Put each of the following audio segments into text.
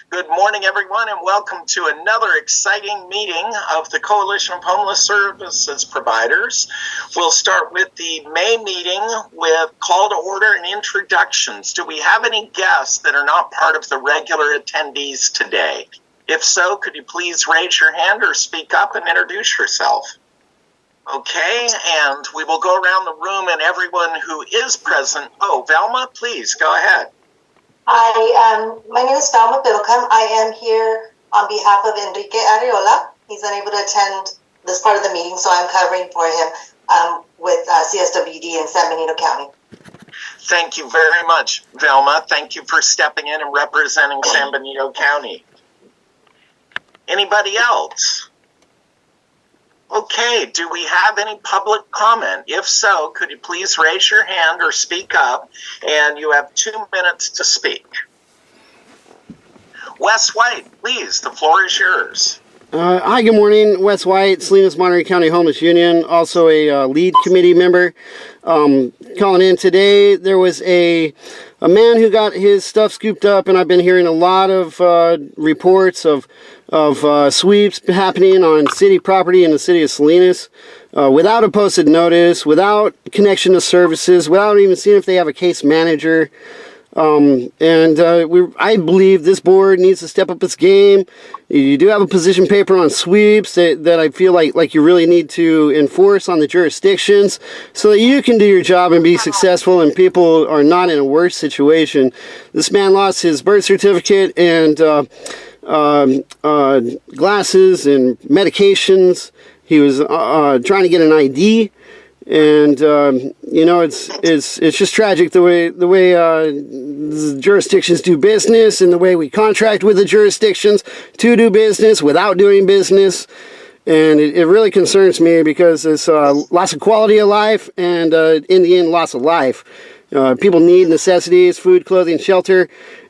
Good morning, everyone, and welcome to another exciting meeting of the Coalition of Homeless Services Providers. We'll start with the May meeting with call to order and introductions. Do we have any guests that are not part of the regular attendees today? If so, could you please raise your hand or speak up and introduce yourself? Okay, and we will go around the room and everyone who is present. Oh, Velma, please go ahead. Hi, my name is Velma Bilcom. I am here on behalf of Enrique Arreola. He's unable to attend this part of the meeting, so I'm covering for him with CSWD in San Benito County. Thank you very much, Velma. Thank you for stepping in and representing San Benito County. Anybody else? Okay, do we have any public comment? If so, could you please raise your hand or speak up, and you have 2 minutes to speak. Wes White, please, the floor is yours. Hi, good morning. Wes White, Salinas Monterey County Homeless Union, also a lead committee member. Calling in today, there was a man who got his stuff scooped up, and I've been hearing a lot of reports of sweeps happening on city property in the city of Salinas without a posted notice, without connection to services, without even seeing if they have a case manager. I believe this board needs to step up its game. You do have a position paper on sweeps that I feel like you really need to enforce on the jurisdictions so that you can do your job and be successful and people are not in a worse situation. This man lost his birth certificate and glasses and medications. He was trying to get an ID. And it's just tragic the way the jurisdictions do business and the way we contract with the jurisdictions to do business without doing business. And it really concerns me because it's loss of quality of life and in the end loss of life. People need necessities, food, clothing, shelter,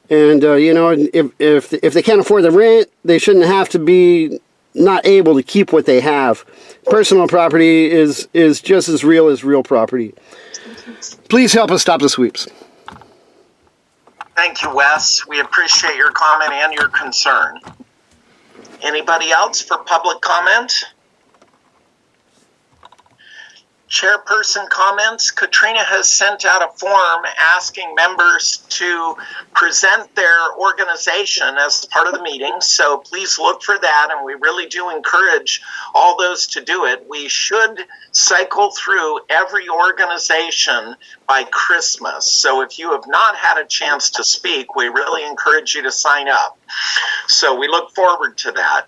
and if they can't afford the rent, they shouldn't have to be not able to keep what they have. Personal property is just as real property. Please help us stop the sweeps. Thank you, Wes. We appreciate your comment and your concern. Anybody else for public comment? Chairperson comments. Katrina has sent out a form asking members to present their organization as part of the meeting, so please look for that, and we really do encourage all those to do it. We should cycle through every organization by Christmas, so if you have not had a chance to speak, we really encourage you to sign up. So we look forward to that.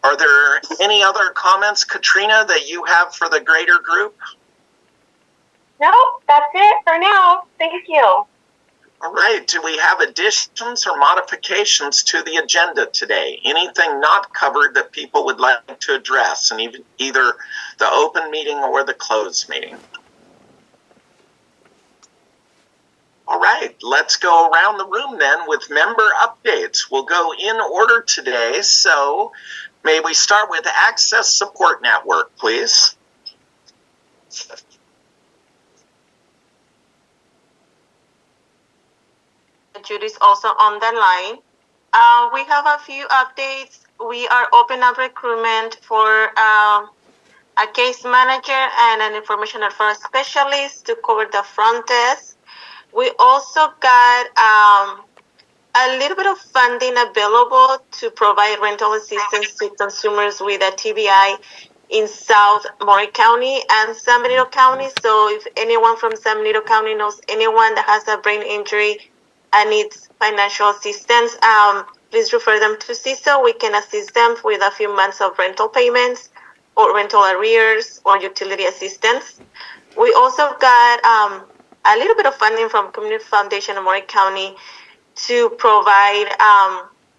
Are there any other comments, Katrina, that you have for the greater group? No, that's it for now. Thank you. All right. Do we have additions or modifications to the agenda today? Anything not covered that people would like to address in either the open meeting or the closed meeting? All right, let's go around the room then with member updates. We'll go in order today, so may we start with Access Support Network, please? Judy's also on the line. We have a few updates. We are open up recruitment for a case manager and an information affairs specialist to cover the front desk. We also got a little bit of funding available to provide rental assistance to consumers with a TBI in South Monterey County and San Benito County. So if anyone from San Benito County knows anyone that has a brain injury and needs financial assistance, please refer them to CISO. We can assist them with a few months of rental payments or rental arrears or utility assistance. We also got a little bit of funding from Community Foundation of Monterey County to provide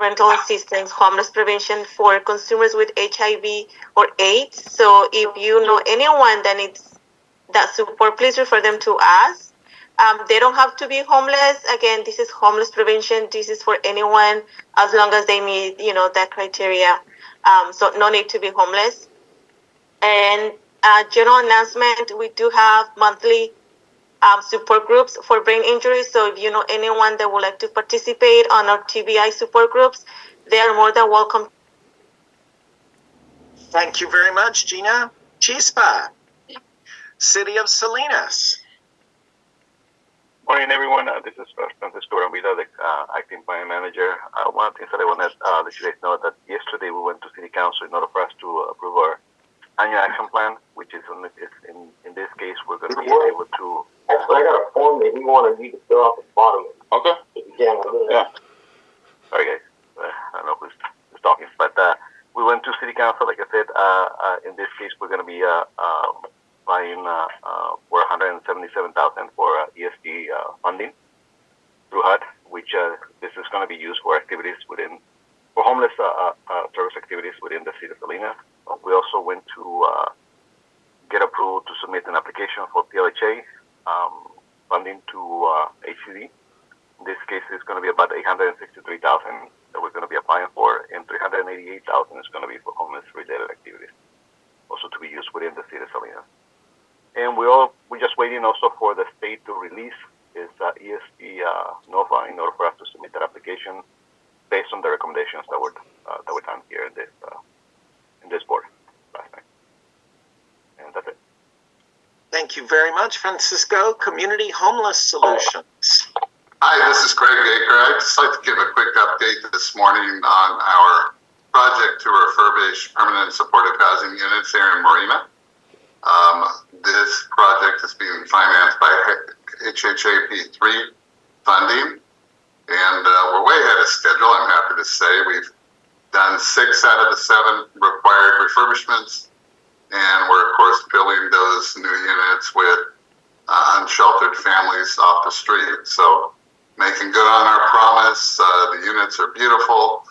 rental assistance, homeless prevention for consumers with HIV or AIDS. So if you know anyone that needs that support, please refer them to us. They don't have to be homeless. Again, this is homeless prevention. This is for anyone as long as they meet, that criteria. So no need to be homeless. And general announcement, we do have monthly support groups for brain injuries. So if you know anyone that would like to participate on our TBI support groups, they are more than welcome. Thank you very much, Gina. Chispa, City of Salinas. Morning, everyone. This is Francisco Rambida, the acting plan manager. One of the things that I wanted to let you guys know that yesterday we went to City Council in order for us to approve our annual action plan, which is in this case we're going to be able to. Actually, I got a form that you wanted me to fill out at the bottom. Okay. If you can, yeah. Sorry, guys. I don't know who's talking, but we went to City Council. Like I said, in this case we're going to be applying for $177,000 for ESG funding through HUD, which this is going to be used for activities for homeless service activities within the city of Salinas. We also went to get approval to submit an application for PLHA funding to HCD. In this case, it's going to be about $863,000 that we're going to be applying for, and $388,000 is going to be for homeless-related activities, also to be used within the city of Salinas. And we're just waiting also for the state to release its ESG NOFA in order for us to submit that application based on the recommendations that were done here in this board last night. And that's it. Thank you very much, Francisco. Community Homeless Solutions. Hi, this is Craig Baker. I'd just like to give a quick update this morning on our project to refurbish permanent supportive housing units here in Marina. This project is being financed by HHAP 3 funding, and we're way ahead of schedule, I'm happy to say. We've done 6 out of the 7 required refurbishments, and we're, of course, filling those new units with unsheltered families off the street. So making good on our promise. The units are beautiful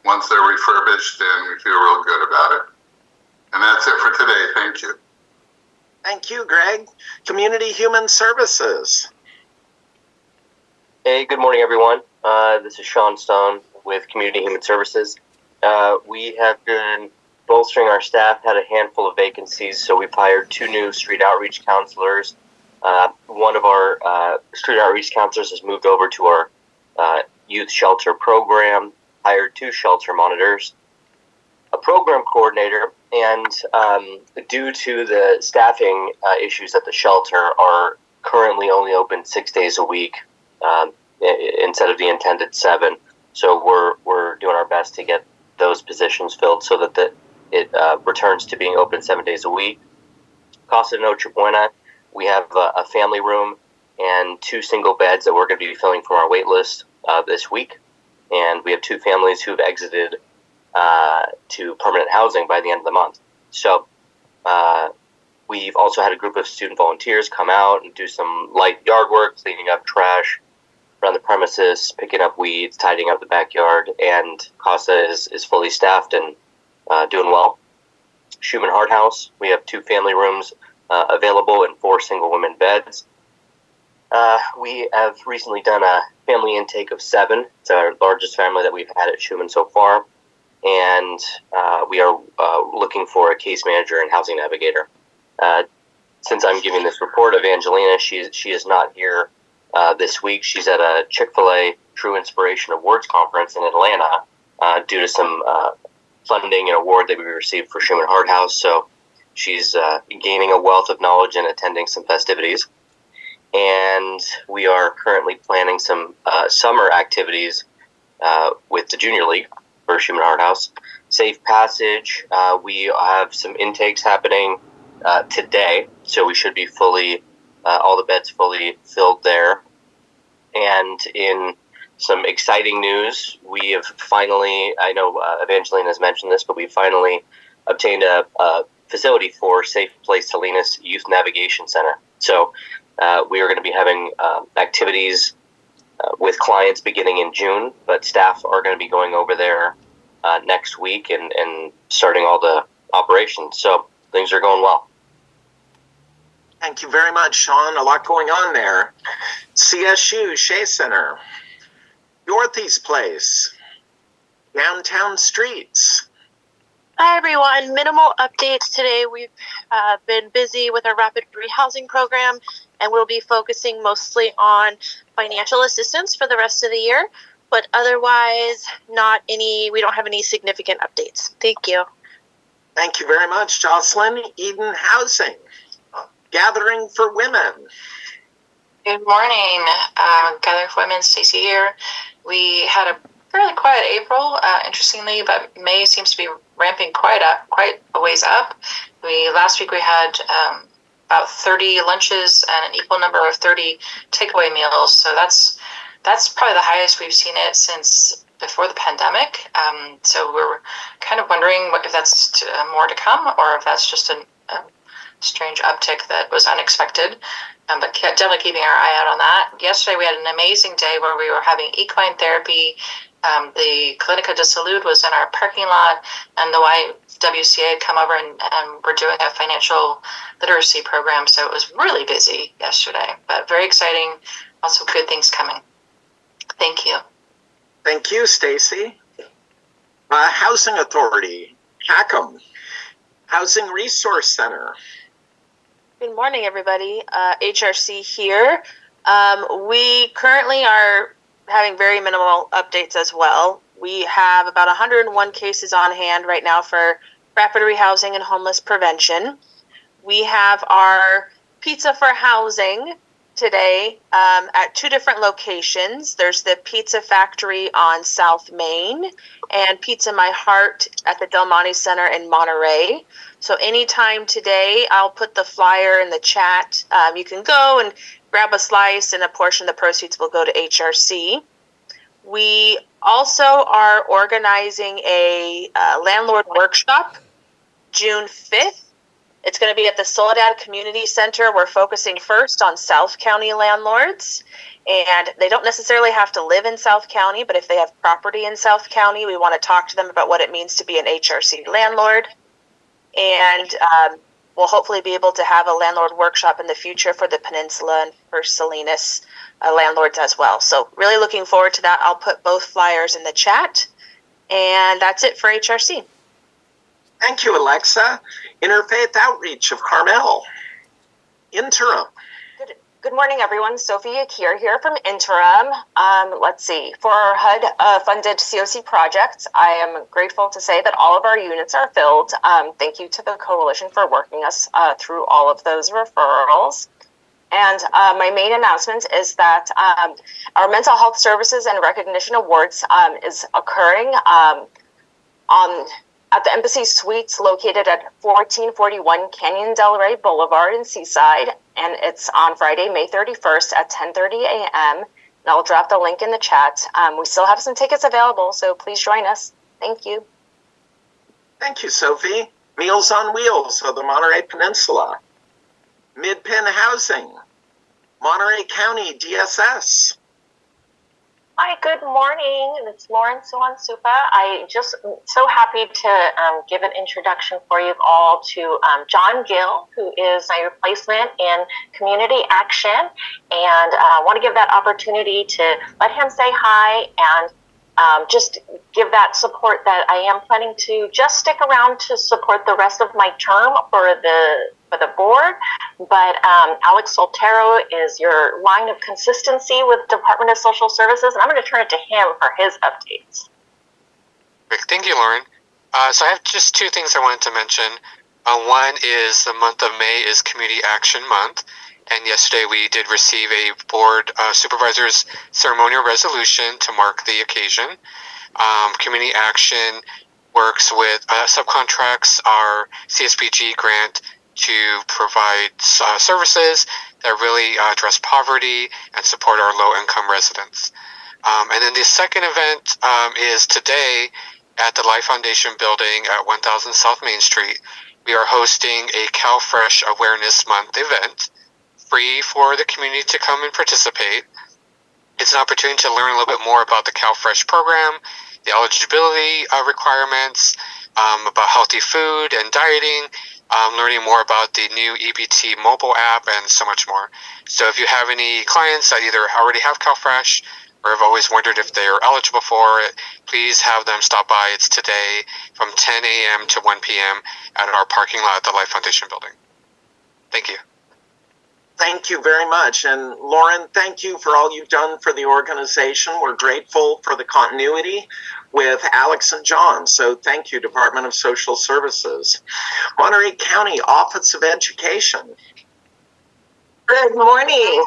once they're refurbished, and we feel real good about it. And that's it for today. Thank you. Thank you, Greg. Community Human Services. Hey, good morning, everyone. This is Sean Stone with Community Human Services. We have been bolstering our staff, had a handful of vacancies, so we've hired 2 new street outreach counselors. One of our street outreach counselors has moved over to our youth shelter program, hired 2 shelter monitors, a program coordinator, and due to the staffing issues at the shelter are currently only open 6 days a week instead of the intended 7. So we're doing our best to get those positions filled so that it returns to being open 7 days a week. Casa Noche Buena, we have a family room and 2 single beds that we're going to be filling from our wait list this week. And we have 2 families who've exited to permanent housing by the end of the month. So we've also had a group of student volunteers come out and do some light yard work, cleaning up trash around the premises, picking up weeds, tidying up the backyard, and Casa is fully staffed and doing well. Schumann Hart House, we have 2 family rooms available and 4 single women beds. We have recently done a family intake of 7. It's our largest family that we've had at Schumann so far. And we are looking for a case manager and housing navigator. Since I'm giving this report of Angelina, she is not here this week. She's at a Chick-fil-A True Inspiration Awards conference in Atlanta due to some funding and award that we received for Schumann Hart House. So she's gaining a wealth of knowledge and attending some festivities. And we are currently planning some summer activities with the Junior League for Schumann Hart House. Safe Passage, we have some intakes happening today, so we should be all the beds fully filled there. And in some exciting news, we have finally, I know Evangeline has mentioned this, but we finally obtained a facility for Safe Place Salinas Youth Navigation Center. So we are going to be having activities with clients beginning in June, but staff are going to be going over there next week and starting all the operations. So things are going well. Thank you very much, Sean. A lot going on there. CSU, Shea Center, Dorothy's Place, Downtown Streets. Hi, everyone. Minimal updates today. We've been busy with our rapid rehousing program, and we'll be focusing mostly on financial assistance for the rest of the year. But otherwise, we don't have any significant updates. Thank you. Thank you very much, Jocelyn. Eden Housing, Gathering for Women. Good morning, Gathering for Women, Stacey here. We had a fairly quiet April, interestingly, but May seems to be ramping quite a ways up. Last week we had about 30 lunches and an equal number of 30 takeaway meals. So that's probably the highest we've seen it since before the pandemic. So we're kind of wondering if that's more to come or if that's just a strange uptick that was unexpected. But definitely keeping our eye out on that. Yesterday we had an amazing day where we were having equine therapy. The Clinica de Salud was in our parking lot, and the YWCA had come over and we're doing a financial literacy program. So it was really busy yesterday, but very exciting. Also good things coming. Thank you. Thank you, Stacy. Housing Authority, HACM, Housing Resource Center. Good morning, everybody. HRC here. We currently are having very minimal updates as well. We have about 101 cases on hand right now for rapid rehousing and homeless prevention. We have our Pizza for Housing today at 2 different locations. There's the Pizza Factory on South Main and Pizza My Heart at the Del Monte Center in Monterey. So anytime today, I'll put the flyer in the chat. You can go and grab a slice, and a portion of the proceeds will go to HRC. We also are organizing a landlord workshop June 5th. It's going to be at the Soledad Community Center. We're focusing first on South County landlords, and they don't necessarily have to live in South County, but if they have property in South County, we want to talk to them about what it means to be an HRC landlord. And we'll hopefully be able to have a landlord workshop in the future for the Peninsula and for Salinas landlords as well. So really looking forward to that. I'll put both flyers in the chat. And that's it for HRC. Thank you, Alexa. Interfaith Outreach of Carmel. Interim. Good morning, everyone. Sophia Kier here from Interim. Let's see. For our HUD-funded COC project, I am grateful to say that all of our units are filled. Thank you to the Coalition for working us through all of those referrals. And my main announcement is that our Mental Health Services and Recognition Awards is occurring at the Embassy Suites located at 1441 Canyon Del Rey Boulevard in Seaside, and it's on Friday, May 31st at 10:30 a.m. And I'll drop the link in the chat. We still have some tickets available, so please join us. Thank you. Thank you, Sophie. Meals on Wheels of the Monterey Peninsula. Mid-Penn Housing. Monterey County DSS. Hi, good morning. It's Lauren Suwansupa. I just so happy to give an introduction for you all to John Gill, who is my replacement in community action, and I want to give that opportunity to let him say hi and just give that support that I am planning to just stick around to support the rest of my term for the board. But Alex Soltero is your line of consistency with Department of Social Services, and I'm going to turn it to him for his updates. Thank you, Lauren. So I have just 2 things I wanted to mention. One is the month of May is Community Action Month, and yesterday we did receive a board supervisor's ceremonial resolution to mark the occasion. Community Action works with subcontracts our CSPG grant to provide services that really address poverty and support our low-income residents. And then the second event is today at the Life Foundation building at 1000 South Main Street. We are hosting a CalFresh Awareness Month event, free for the community to come and participate. It's an opportunity to learn a little bit more about the CalFresh program, the eligibility requirements, about healthy food and dieting, learning more about the new EBT mobile app, and so much more. So if you have any clients that either already have CalFresh or have always wondered if they're eligible for it, please have them stop by. It's today from 10 a.m. to 1 p.m. at our parking lot at the Life Foundation building. Thank you. Thank you very much. And Lauren, thank you for all you've done for the organization. We're grateful for the continuity with Alex and John. So thank you, Department of Social Services. Monterey County Office of Education. Good morning.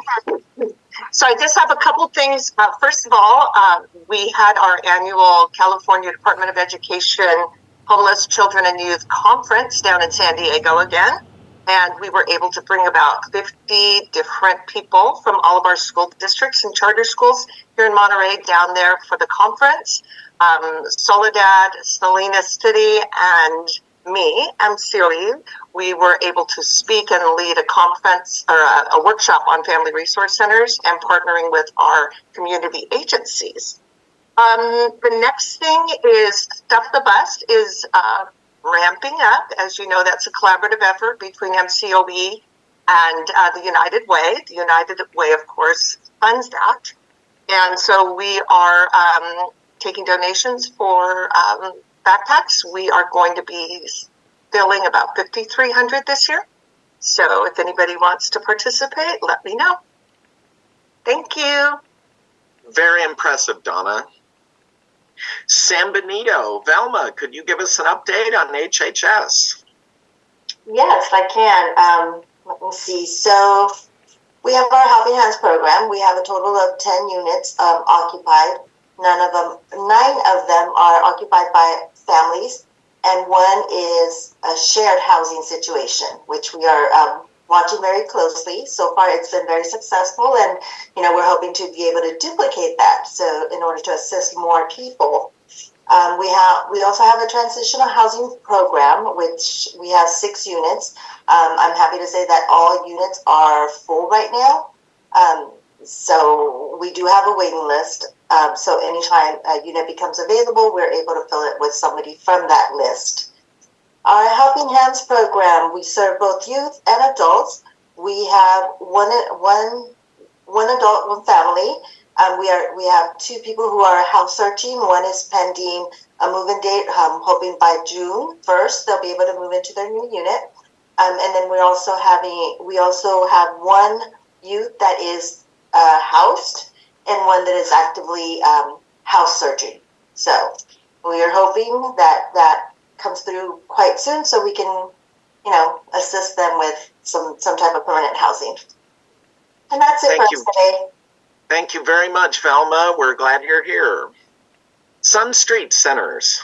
So I just have a couple things. First of all, we had our annual California Department of Education Homeless Children and Youth Conference down in San Diego again. And we were able to bring about 50 different people from all of our school districts and charter schools here in Monterey down there for the conference. Soledad, Salinas City, and me, Celie, we were able to speak and lead a conference or a workshop on family resource centers and partnering with our community agencies. The next thing is Stuff the Bus is ramping up. As you know, that's a collaborative effort between MCOE and the United Way. The United Way, of course, funds that. And so we are taking donations for backpacks. We are going to be filling about 5,300 this year. So if anybody wants to participate, let me know. Thank you. Very impressive, Donna. San Benito, Velma, could you give us an update on HHS? Yes, I can. Let me see. So we have our Helping Hands program. We have a total of 10 units occupied. 9 of them are occupied by families, and one is a shared housing situation, which we are watching very closely. So far, it's been very successful, and we're hoping to be able to duplicate that. So, in order to assist more people, we also have a transitional housing program, which we have 6 units. I'm happy to say that all units are full right now. So we do have a waiting list. So anytime a unit becomes available, we're able to fill it with somebody from that list. Our Helping Hands program, we serve both youth and adults. We have one adult, one family. We have 2 people who are house searching. One is pending a move-in date, hoping by June 1st they'll be able to move into their new unit. And then we also have one youth that is housed and one that is actively house searching. So we are hoping that comes through quite soon, so we can, assist them with some type of permanent housing. And that's it for us today. Thank you very much, Velma. We're glad you're here. Sun Street Centers.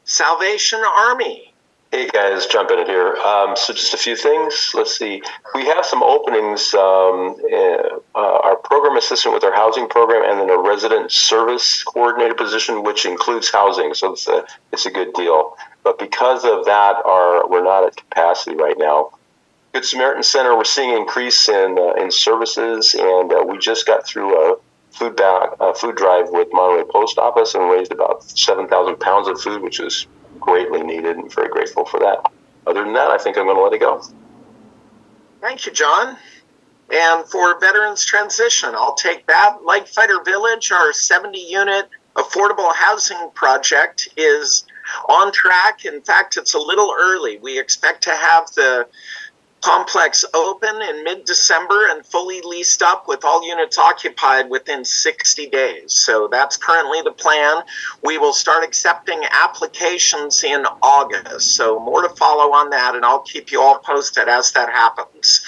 Salvation Army. Hey guys, jump in here. So just a few things. Let's see. We have some openings. Our program assistant with our housing program, and then a resident service coordinator position, which includes housing. So it's a good deal. But because of that, we're not at capacity right now. Good Samaritan Center, we're seeing an increase in services, and we just got through a food drive with Monterey Post Office and raised about 7,000 pounds of food, which is greatly needed, and very grateful for that. Other than that, I think I'm going to let it go. Thank you, John. And for Veterans Transition, I'll take that. Light Fighter Village, our 70-unit affordable housing project, is on track. In fact, it's a little early. We expect to have the complex open in mid-December and fully leased up with all units occupied within 60 days. So that's currently the plan. We will start accepting applications in August. So more to follow on that, and I'll keep you all posted as that happens.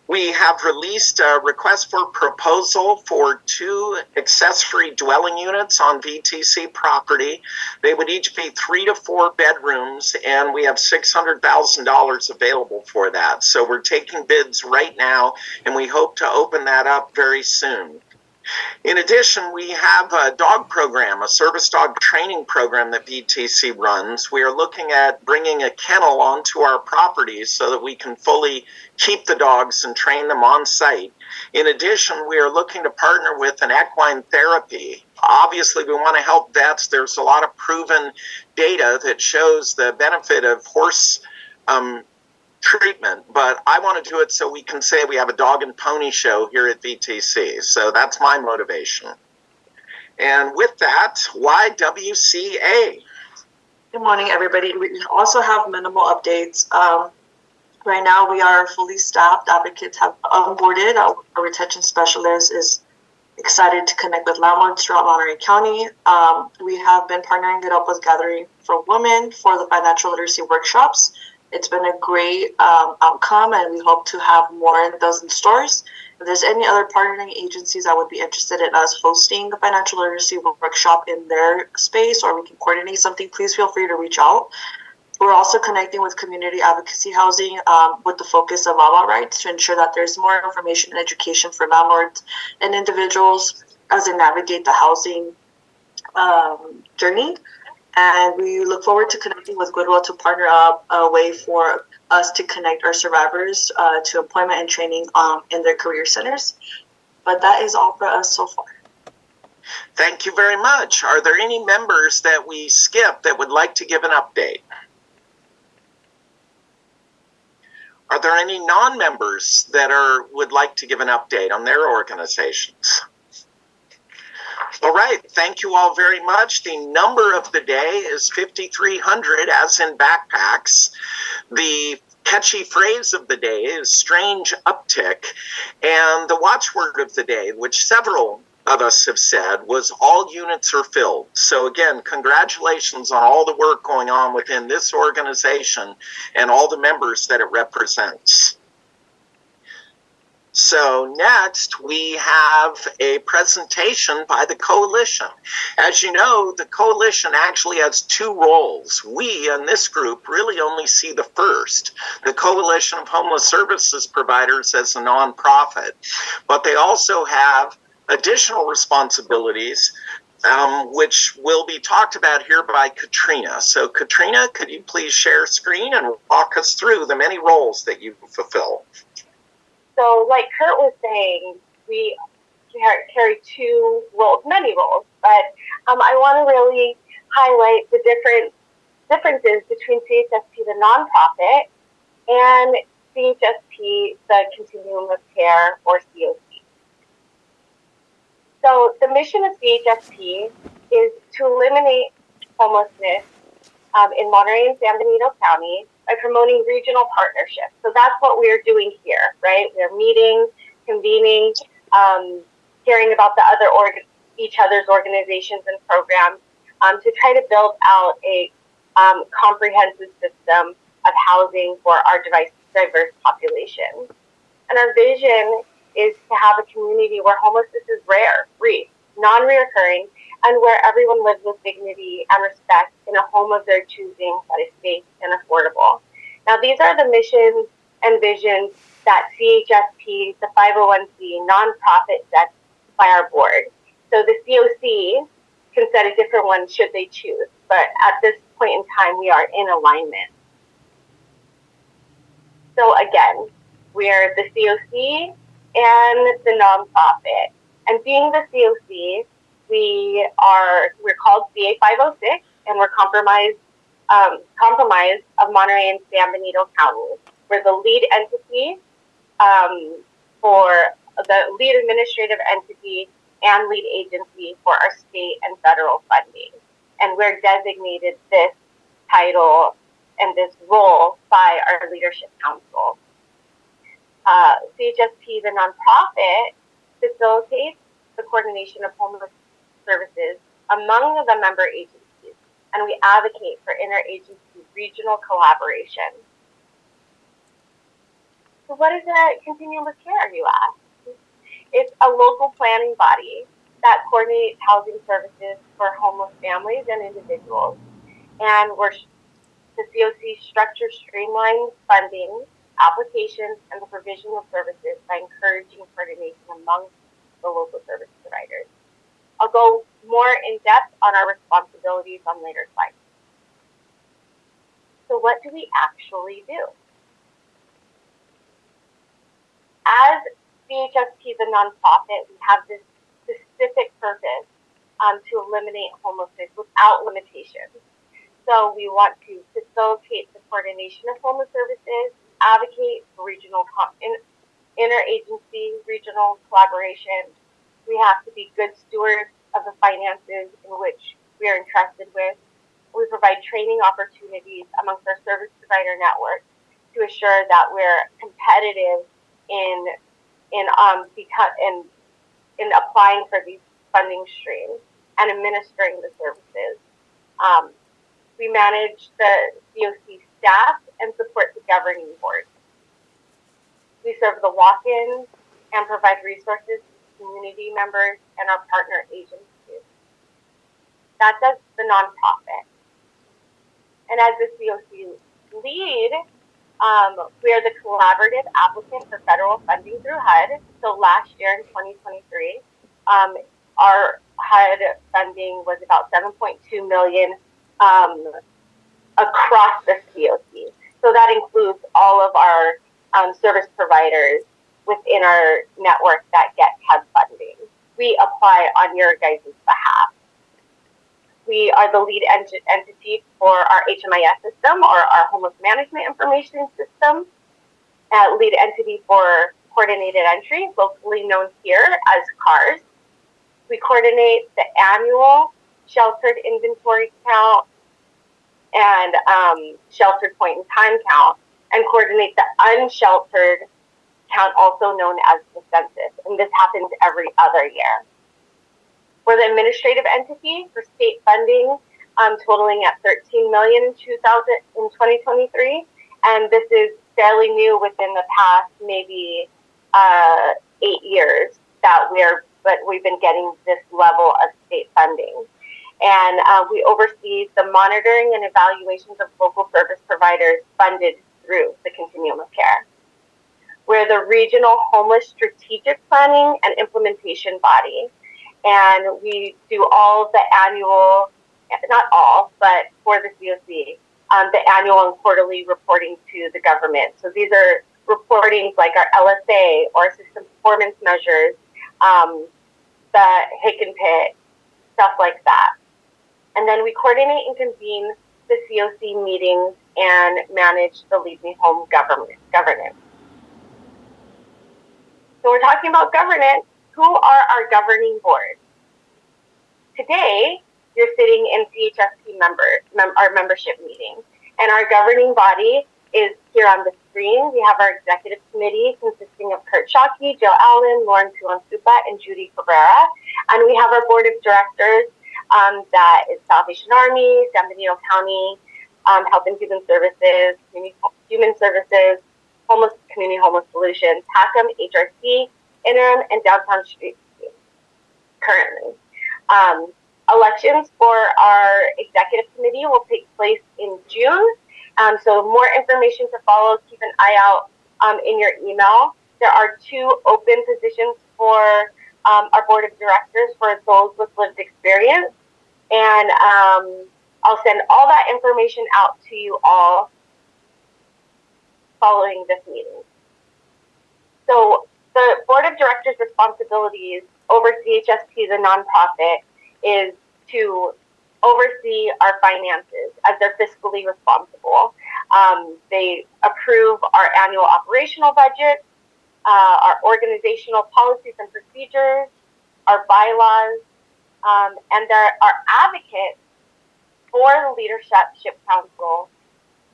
We have released a request for proposal for 2 accessory dwelling units on VTC property. They would each be 3 to 4 bedrooms, and we have $600,000 available for that. So we're taking bids right now, and we hope to open that up very soon. In addition, we have a dog program, a service dog training program that BTC runs. We are looking at bringing a kennel onto our properties so that we can fully keep the dogs and train them on site. In addition, we are looking to partner with an equine therapy. Obviously, we want to help vets. There's a lot of proven data that shows the benefit of horse treatment, but I want to do it so we can say we have a dog and pony show here at VTC. So that's my motivation. And with that, YWCA. Good morning, everybody. We also have minimal updates. Right now, we are fully staffed. Advocates have onboarded. Our retention specialist is excited to connect with landlords throughout Monterey County. We have been partnering it up with Gathering for Women for the financial literacy workshops. It's been a great outcome, and we hope to have more of those in stores. If there's any other partnering agencies that would be interested in us hosting a financial literacy workshop in their space, or we can coordinate something, please feel free to reach out. We're also connecting with community advocacy housing with the focus of ABA rights to ensure that there's more information and education for landlords and individuals as they navigate the housing journey. And we look forward to connecting with Goodwill to partner up a way for us to connect our survivors to employment and training in their career centers. But that is all for us so far. Thank you very much. Are there any members that we skipped that would like to give an update? Are there any non-members that would like to give an update on their organizations? All right, thank you all very much. The number of the day is 5,300, as in backpacks. The catchy phrase of the day is strange uptick. And the watchword of the day, which several of us have said, was all units are filled. So again, congratulations on all the work going on within this organization and all the members that it represents. So next, we have a presentation by the coalition. As you know, the coalition actually has two roles. We, in this group, really only see the first, the Coalition of Homeless Services Providers as a nonprofit. But they also have additional responsibilities, which will be talked about here by Katrina. So Katrina, could you please share screen and walk us through the many roles that you fulfill? So like Kurt was saying, we carry two roles, many roles, but I want to really highlight the differences between CHSP, the nonprofit, and CHSP, the Continuum of Care, or COC. So the mission of CHSP is to eliminate homelessness in Monterey and San Benito County by promoting regional partnerships. So that's what we're doing here, right? We're meeting, convening, hearing about each other's organizations and programs to try to build out a comprehensive system of housing for our diverse population. And our vision is to have a community where homelessness is rare, brief, non-reoccurring, and where everyone lives with dignity and respect in a home of their choosing that is safe and affordable. Now, these are the missions and visions that CHSP, the 501c nonprofit, sets by our board. So the COC can set a different one should they choose, but at this point in time, we are in alignment. So again, we are the COC and the nonprofit. And being the COC, we're called CA 506, and we're compromised of Monterey and San Benito County. We're the lead entity for the lead administrative entity and lead agency for our state and federal funding. And we're designated this title and this role by our leadership council. CHSP, the nonprofit, facilitates the coordination of homeless services among the member agencies, and we advocate for interagency regional collaboration. So what is a continuum of care, you ask? It's a local planning body that coordinates housing services for homeless families and individuals. And the COC structure streamlines funding, applications, and the provision of services by encouraging coordination among the local service providers. I'll go more in depth on our responsibilities on later slides. So what do we actually do? As CHSP, the nonprofit, we have this specific purpose to eliminate homelessness without limitations. So we want to facilitate the coordination of homeless services, advocate for regional interagency regional collaboration. We have to be good stewards of the finances in which we are entrusted with. We provide training opportunities amongst our service provider network to assure that we're competitive in applying for these funding streams and administering the services. We manage the COC staff and support the governing board. We serve the walk-ins and provide resources to community members and our partner agencies. That does the nonprofit. And as the COC lead, we are the collaborative applicant for federal funding through HUD. So last year in 2023, our HUD funding was about $7.2 million across the COC. So that includes all of our service providers within our network that get HUD funding. We apply on your guys' behalf. We are the lead entity for our HMIS system, or our Homeless Management Information System, lead entity for Coordinated Entry, locally known here as CARS. We coordinate the annual sheltered inventory count and sheltered point in time count, and coordinate the unsheltered count, also known as the census. And this happens every other year. We're the administrative entity for state funding, totaling at $13 million in 2023, and this is fairly new within the past maybe 8 years but we've been getting this level of state funding. And we oversee the monitoring and evaluations of local service providers funded through the continuum of care. We're the regional homeless strategic planning and implementation body. And we do all of the annual, not all, but for the COC, the annual and quarterly reporting to the government. So these are reportings like our LSA or system performance measures, the Hick and Pit, stuff like that. And then we coordinate and convene the COC meetings and manage the Lead Me Home governance. So we're talking about governance. Who are our governing board? Today, you're sitting in CHSP our membership meeting, and our governing body is here on the screen. We have our executive committee consisting of Kurt Shockey, Jill Allen, Lauren Suan-Supa, and Judy Cabrera, and we have our board of directors that is Salvation Army, San Benito County, Health and Human Services, Human Services, Community Homeless Solutions, HACM, HRC, Interim, and Downtown Street currently. Elections for our executive committee will take place in June. So more information to follow. Keep an eye out in your email. There are 2 open positions for our board of directors for those with lived experience. And I'll send all that information out to you all following this meeting. So the board of directors' responsibilities over CHSP, the nonprofit, is to oversee our finances as they're fiscally responsible. They approve our annual operational budget, our organizational policies and procedures, our bylaws, and they're our advocates for the Leadership Council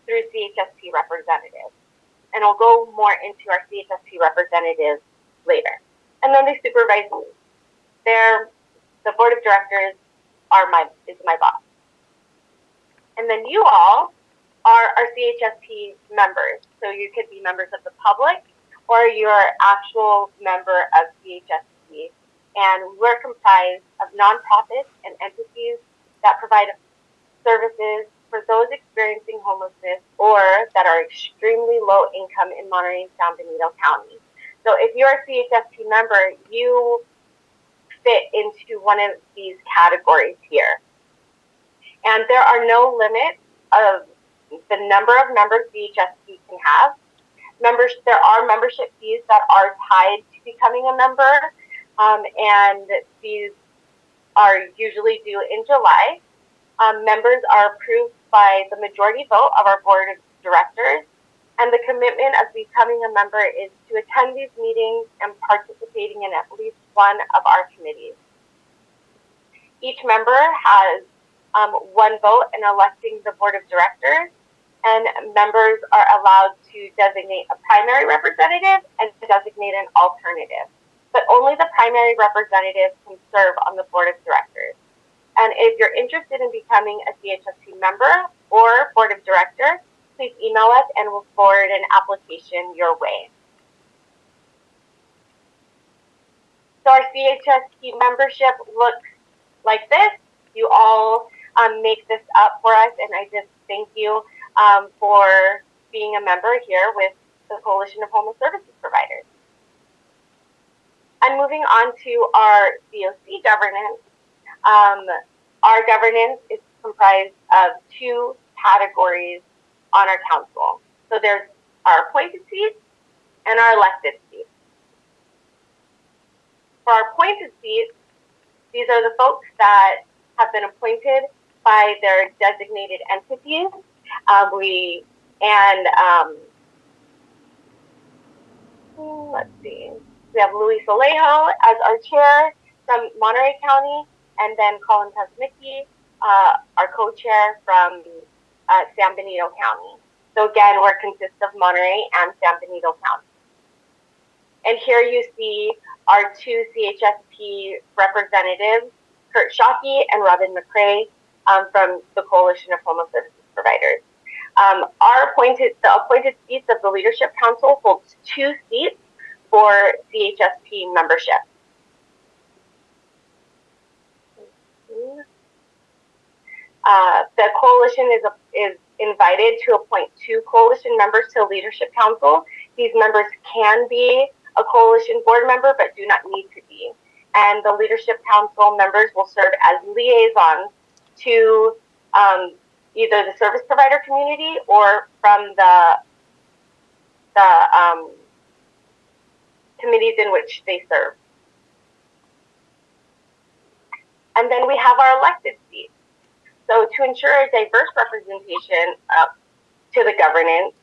through CHSP representatives. And I'll go more into our CHSP representatives later. And then they supervise me. The board of directors is my boss. And then you all are our CHSP members. So you could be members of the public or you're actual member of CHSP. And we're comprised of nonprofits and entities that provide services for those experiencing homelessness or that are extremely low income in Monterey and San Benito County. So if you're a CHSP member, you fit into one of these categories here. And there are no limits of the number of members CHSP can have. There are membership fees that are tied to becoming a member, and these are usually due in July. Members are approved by the majority vote of our board of directors, and the commitment of becoming a member is to attend these meetings and participating in at least one of our committees. Each member has 1 vote in electing the board of directors, and members are allowed to designate a primary representative and designate an alternative. But only the primary representative can serve on the board of directors. And if you're interested in becoming a CHSP member or board of director, please email us and we'll forward an application your way. So our CHSP membership looks like this. You all make this up for us, and I just thank you for being a member here with the Coalition of Homeless Services Providers. And moving on to our COC governance, our governance is comprised of two categories on our council. So there's our appointed seats and our elected seats. For our appointed seats, these are the folks that have been appointed by their designated entities. Let's see. We have Luis Alejo as our chair from Monterey County, and then Colin Pesnicki, our co-chair from San Benito County. So again, we're consist of Monterey and San Benito County. And here you see our two CHSP representatives, Kurt Schake and Robin McCrae, from the Coalition of Homeless Services Providers. The appointed seats of the Leadership Council holds 2 seats for CHSP membership. The coalition is invited to appoint 2 coalition members to the Leadership Council. These members can be a coalition board member, but do not need to be. And the Leadership Council members will serve as liaisons to either the service provider community or from the committees in which they serve. And then we have our elected seats. So to ensure a diverse representation to the governance,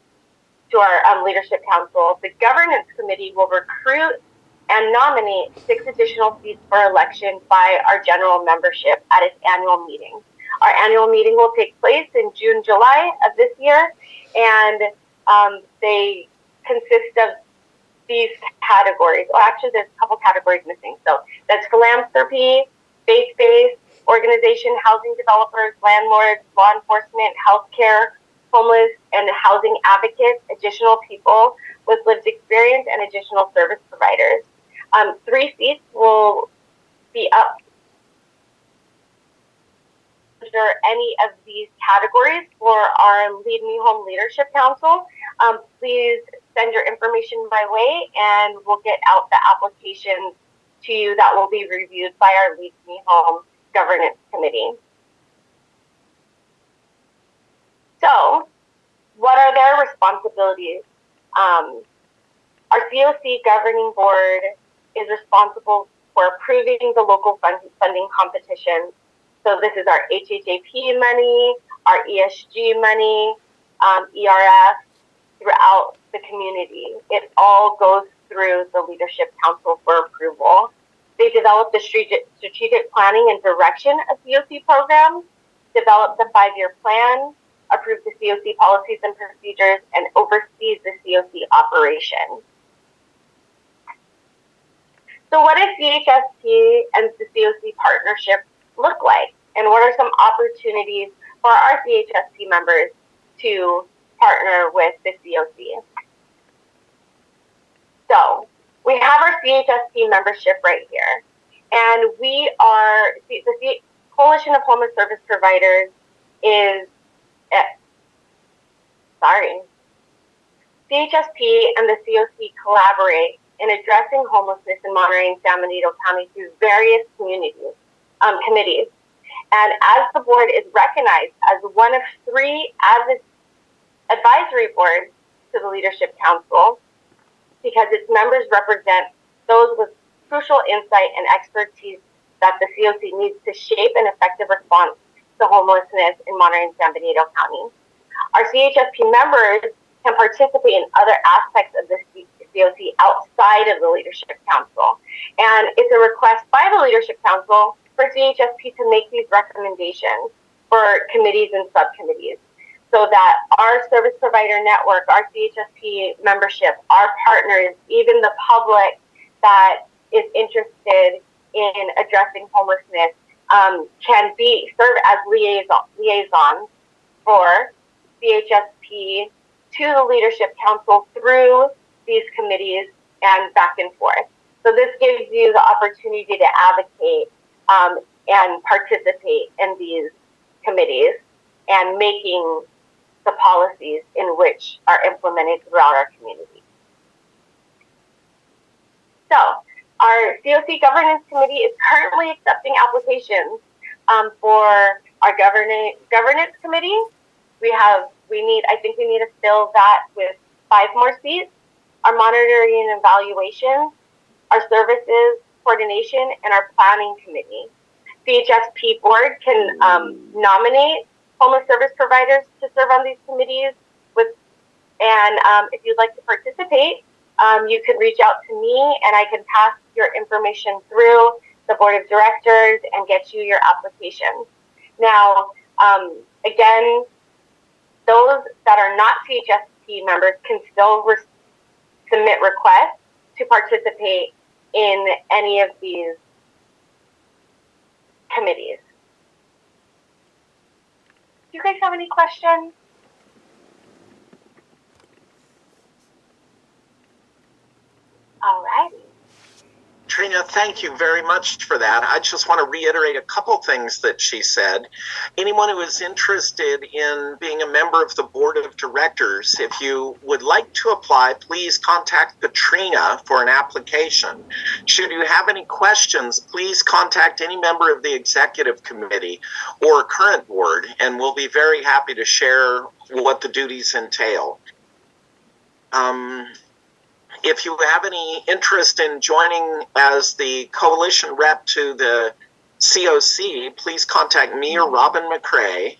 to our Leadership Council, the Governance Committee will recruit and nominate 6 additional seats for election by our general membership at its annual meeting. Our annual meeting will take place in June, July of this year, and they consist of these categories. Well, actually, there's a couple categories missing. So that's philanthropy, faith-based, organization, housing developers, landlords, law enforcement, healthcare, homeless, and housing advocates, additional people with lived experience, and additional service providers. 3 seats will be up under any of these categories for our Lead Me Home Leadership Council. Please send your information my way, and we'll get out the applications to you that will be reviewed by our Lead Me Home Governance Committee. So, what are their responsibilities? Our COC governing board is responsible for approving the local funding competitions. So this is our HHAP money, our ESG money, ERF, throughout the community. It all goes through the Leadership Council for approval. They develop the strategic planning and direction of COC programs, develop the 5-year plan, approve the COC policies and procedures, and oversees the COC operation. So what does CHSP and the COC partnership look like? And what are some opportunities for our CHSP members to partner with the COC? So we have our CHSP membership right here. And we are, the Coalition of Homeless Service Providers is, CHSP and the COC collaborate in addressing homelessness in Monterey and San Benito County through various communities, committees. And as the board is recognized as one of 3 advisory boards to the Leadership Council, because its members represent those with crucial insight and expertise that the COC needs to shape an effective response to homelessness in Monterey and San Benito County. Our CHSP members can participate in other aspects of the COC outside of the Leadership Council. And it's a request by the Leadership Council for CHSP to make these recommendations for committees and subcommittees. so that our service provider network, our CHSP membership, our partners, even the public that is interested in addressing homelessness can serve as liaisons for CHSP to the Leadership Council through these committees and back and forth. So this gives you the opportunity to advocate and participate in these committees and making the policies in which are implemented throughout our community. So our COC Governance Committee is currently accepting applications for our Governance Committee. I think we need to fill that with 5 more seats. Our Monitoring and Evaluation, our Services Coordination, and our Planning Committee. CHSP Board can nominate homeless service providers to serve on these committees. If you'd like to participate, you can reach out to me and I can pass your information through the Board of Directors and get you your application. Now, again, those that are not CHSP members can still submit requests to participate in any of these committees. Do you guys have any questions? All right. Trina, thank you very much for that. I just want to reiterate a couple things that she said. Anyone who is interested in being a member of the Board of Directors, if you would like to apply, please contact Katrina for an application. Should you have any questions, please contact any member of the Executive Committee or current board, and we'll be very happy to share what the duties entail. If you have any interest in joining as the coalition rep to the COC, please contact me or Robin McCrae.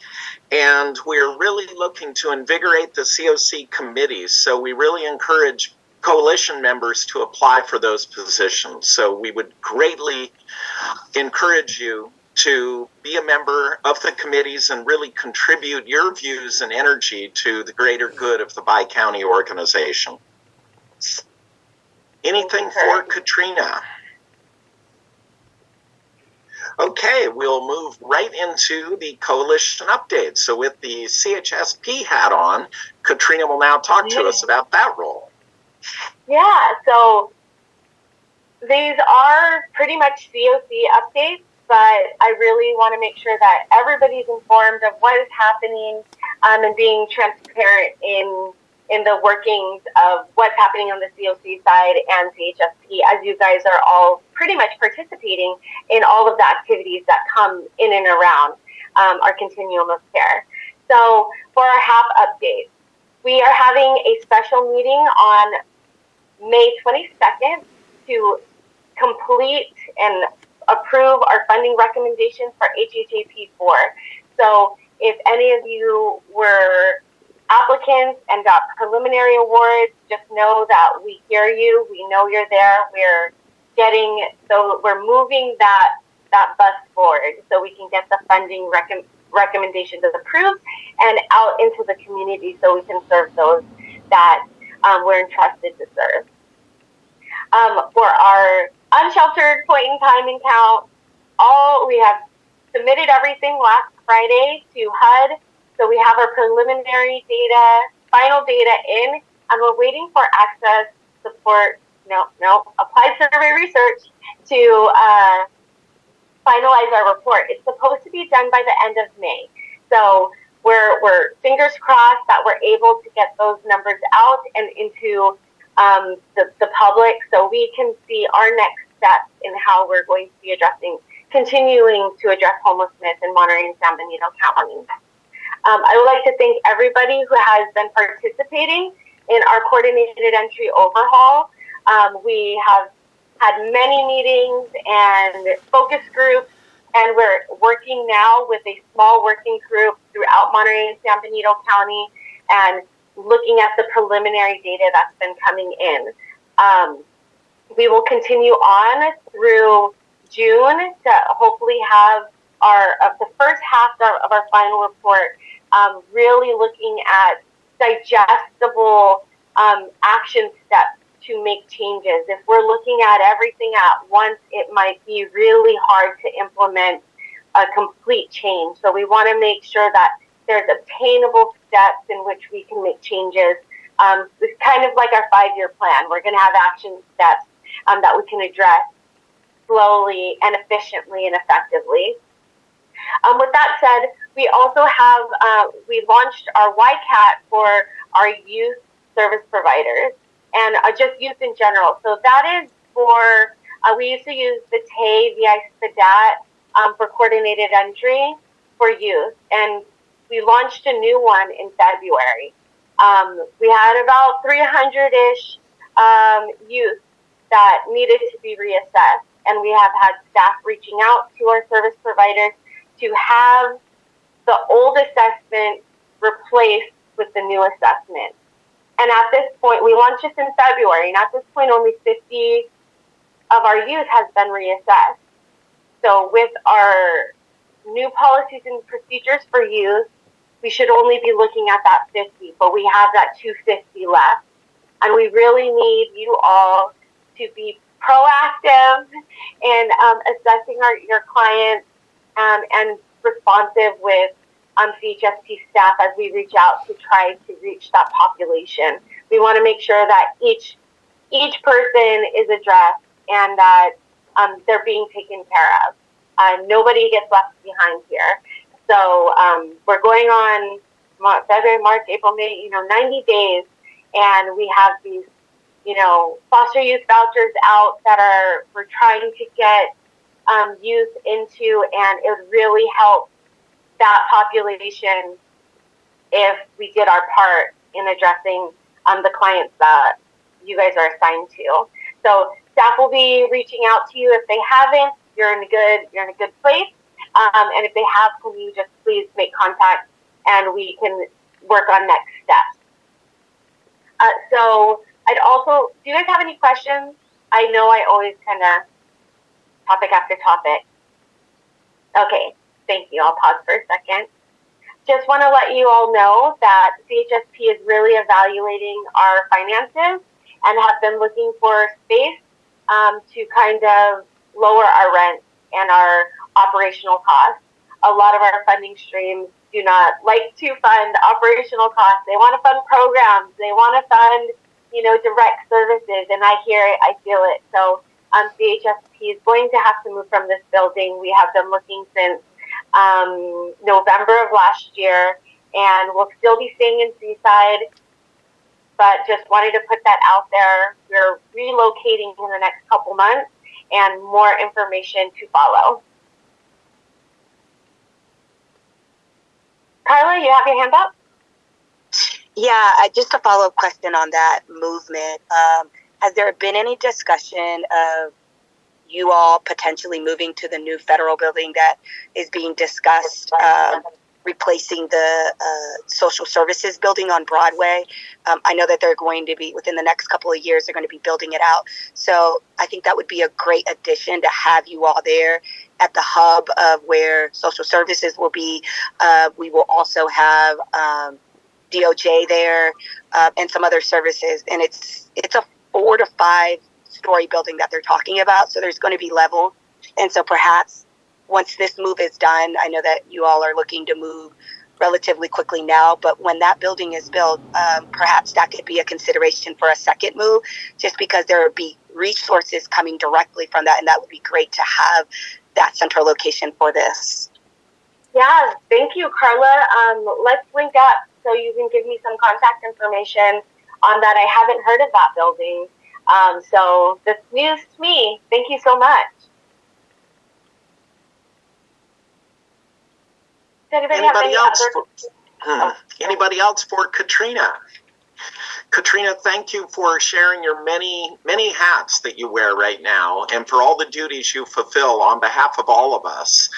And we're really looking to invigorate the COC committees. So we really encourage coalition members to apply for those positions. So we would greatly encourage you to be a member of the committees and really contribute your views and energy to the greater good of the Bi-County organization. Anything for Katrina? Okay, we'll move right into the coalition update. So with the CHSP hat on, Katrina will now talk to us about that role. Yeah, so these are pretty much COC updates, but I really want to make sure that everybody's informed of what is happening and being transparent in the workings of what's happening on the COC side and CHSP, as you guys are all pretty much participating in all of the activities that come in and around our continuum of care. So for our HAP update, we are having a special meeting on May 22nd to complete and approve our funding recommendations for HHAP 4. So if any of you were applicants and got preliminary awards, just know that we hear you. We know you're there. We're moving that bus forward so we can get the funding recommendations approved and out into the community so we can serve those that we're entrusted to serve. For our Unsheltered point in time and count, we have submitted everything last Friday to HUD. So we have our preliminary data, final data in, and we're waiting for access support, applied survey research to finalize our report. It's supposed to be done by the end of May. So we're fingers crossed that we're able to get those numbers out and into the public so we can see our next steps in how we're going to be continuing to address homelessness in Monterey and San Benito counties. I would like to thank everybody who has been participating in our coordinated entry overhaul. We have had many meetings and focus groups, and we're working now with a small working group throughout Monterey and San Benito County and looking at the preliminary data that's been coming in. We will continue on through June to hopefully have the first half of our final report really looking at digestible action steps to make changes. If we're looking at everything at once, it might be really hard to implement a complete change. So we want to make sure that there's obtainable steps in which we can make changes. It's kind of like our 5-year plan. We're going to have action steps that we can address slowly and efficiently and effectively. With that said, we also have, we launched our YCAT for our youth service providers and just youth in general. So that is for, we used to use the TAY, the DAT for coordinated entry for youth. And we launched a new one in February. We had about 300-ish youth that needed to be reassessed. And we have had staff reaching out to our service providers to have the old assessment replaced with the new assessment. And at this point, we launched this in February, and at this point, only 50 of our youth has been reassessed. So with our new policies and procedures for youth, we should only be looking at that 50, but we have that 250 left. And we really need you all to be proactive in assessing your clients and responsive with CHSP staff as we reach out to try to reach that population. We want to make sure that each person is addressed and that they're being taken care of. Nobody gets left behind here. So we're going on February, March, April, May, 90 days, and we have these, foster youth vouchers out that we're trying to get youth into, and it would really help that population if we did our part in addressing the clients that you guys are assigned to. So staff will be reaching out to you. If they haven't, you're in a good place. And if they have, can you just please make contact and we can work on next steps. So I'd also, do you guys have any questions? I know I always kind of topic after topic. Okay, thank you. I'll pause for a second. Just want to let you all know that CHSP is really evaluating our finances and have been looking for space to kind of lower our rent and our operational costs. A lot of our funding streams do not like to fund operational costs. They want to fund programs. They want to fund, direct services. And I hear it, I feel it. So CHSP is going to have to move from this building. We have been looking since November of last year, and we'll still be staying in Seaside, but just wanted to put that out there. We're relocating in the next couple months, and more information to follow. Carla, you have your hand up? Yeah, just a follow-up question on that movement. Has there been any discussion of you all potentially moving to the new federal building that is being discussed, replacing the social services building on Broadway? I know that they're going to be, within the next couple of years, they're going to be building it out. So I think that would be a great addition to have you all there at the hub of where social services will be. We will also have DOJ there and some other services. And it's a 4 to 5 story building that they're talking about. So there's going to be level. And so perhaps once this move is done, I know that you all are looking to move relatively quickly now, but when that building is built, perhaps that could be a consideration for a second move, just because there would be resources coming directly from that, and that would be great to have that central location for this. Yeah, thank you, Carla. Let's link up so you can give me some contact information on that. I haven't heard of that building. So this news to me. Thank you so much. Does anybody have any Anybody else for Katrina? Katrina, thank you for sharing your many hats that you wear right now and for all the duties you fulfill on behalf of all of us.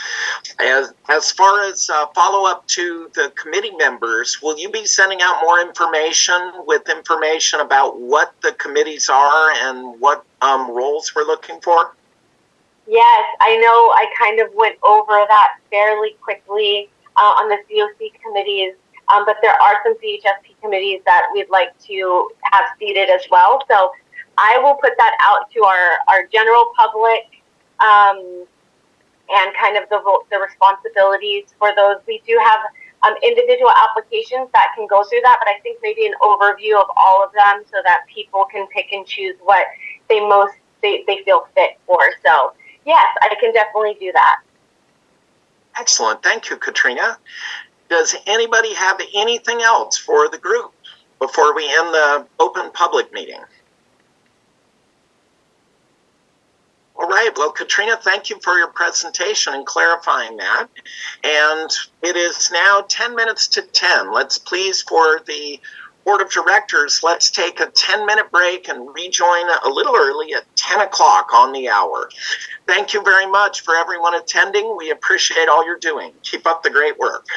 As far as follow-up to the committee members, will you be sending out more information with information about what the committees are and what roles we're looking for? Yes, I know I kind of went over that fairly quickly on the COC committees. but there are some CHSP committees that we'd like to have seated as well. So I will put that out to our general public, and kind of the responsibilities for those. We do have individual applications that can go through that, but I think maybe an overview of all of them so that people can pick and choose what they feel fit for. So yes, I can definitely do that. Excellent. Thank you, Katrina. Does anybody have anything else for the group before we end the open public meeting? All right. Well, Katrina, thank you for your presentation and clarifying that. And it is now 10 minutes to 10. Let's please, for the Board of Directors, let's take a 10-minute break and rejoin a little early at 10 o'clock on the hour. Thank you very much for everyone attending. We appreciate all you're doing. Keep up the great work.